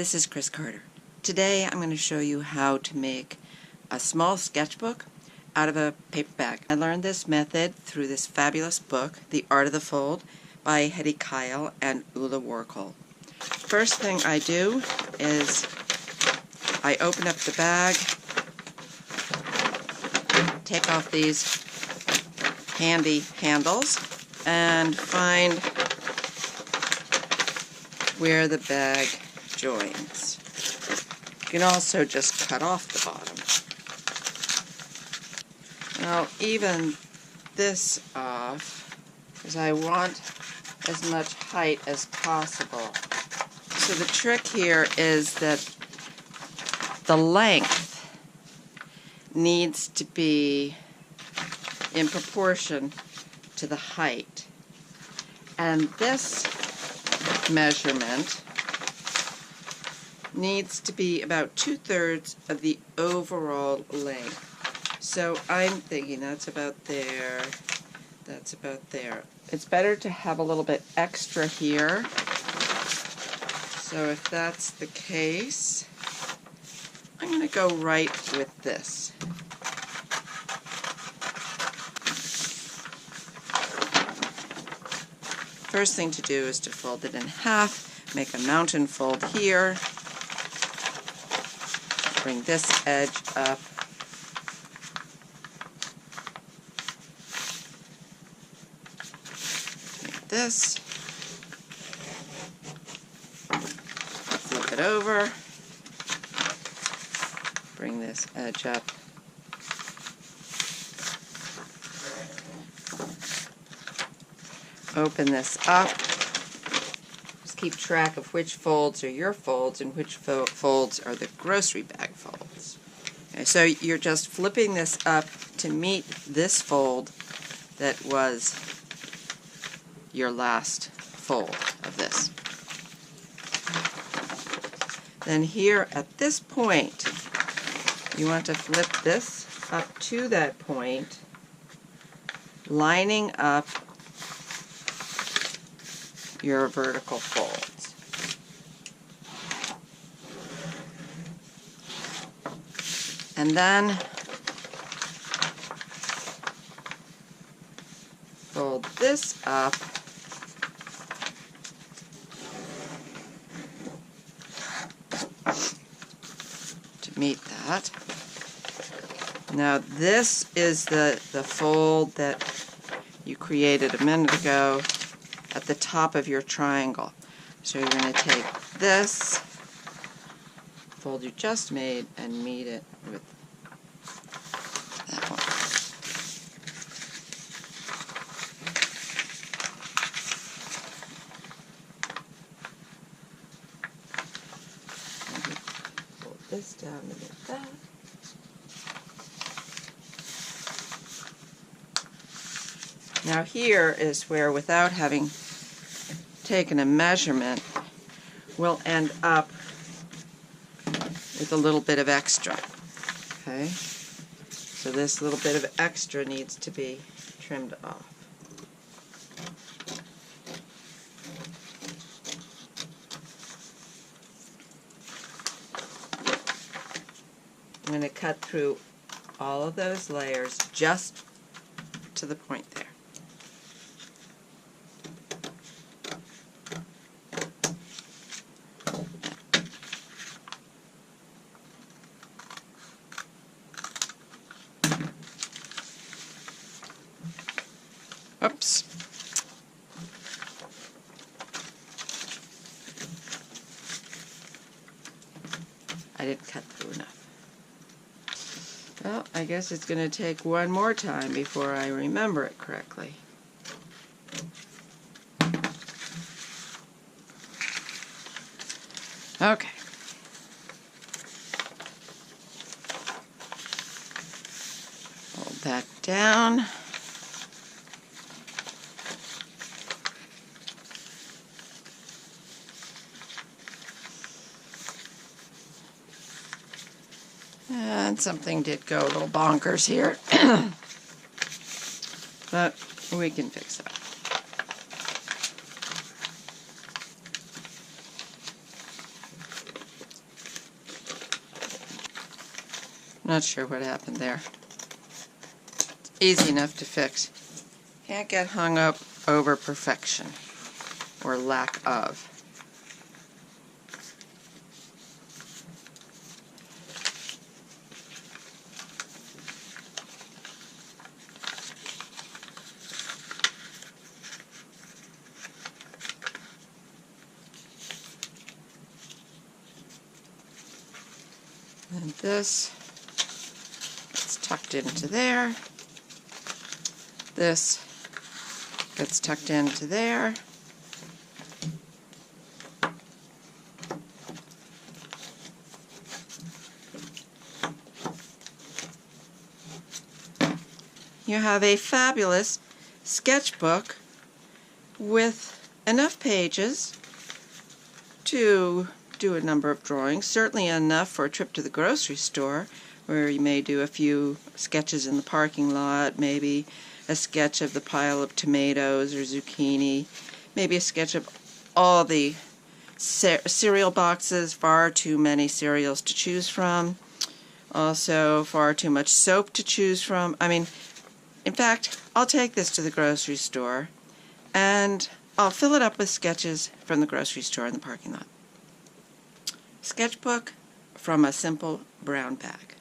This is Chris Carter. Today I'm going to show you how to make a small sketchbook out of a paper bag. I learned this method through this fabulous book, The Art of the Fold, by Hetty Kyle and Ulla Warhol. First thing I do is I open up the bag, take off these handy handles, and find where the bag joins. You can also just cut off the bottom. I'll even this off because I want as much height as possible. So the trick here is that the length needs to be in proportion to the height. And this measurement needs to be about 2/3 of the overall length. So I'm thinking that's about there, that's about there. It's better to have a little bit extra here. So if that's the case, I'm going to go right with this. First thing to do is to fold it in half, make a mountain fold here, bring this edge up, make this, flip it over, bring this edge up, open this up. Just keep track of which folds are your folds and which folds are the grocery bag folds. Okay, so you're just flipping this up to meet this fold that was your last fold of this. Then here at this point, you want to flip this up to that point, lining up your vertical folds. And then fold this up to meet that. Now this is the fold that you created a minute ago at the top of your triangle. So you're going to take this fold you just made and meet it with that one. Fold this down to get that. Now here is where, without having taken a measurement, we'll end up with a little bit of extra. Okay? So this little bit of extra needs to be trimmed off. I'm going to cut through all of those layers just to the point there. Oops. I didn't cut through enough. Well, I guess it's going to take one more time before I remember it correctly. Okay. Hold that down. And something did go a little bonkers here, but we can fix that. Not sure what happened there. It's easy enough to fix. Can't get hung up over perfection or lack of. And this gets tucked into there. This gets tucked into there. You have a fabulous sketchbook with enough pages to do a number of drawings, certainly enough for a trip to the grocery store where you may do a few sketches in the parking lot, maybe a sketch of the pile of tomatoes or zucchini, maybe a sketch of all the cereal boxes, far too many cereals to choose from, also far too much soap to choose from. I mean, in fact, I'll take this to the grocery store and I'll fill it up with sketches from the grocery store in the parking lot. Sketchbook from a simple brown bag.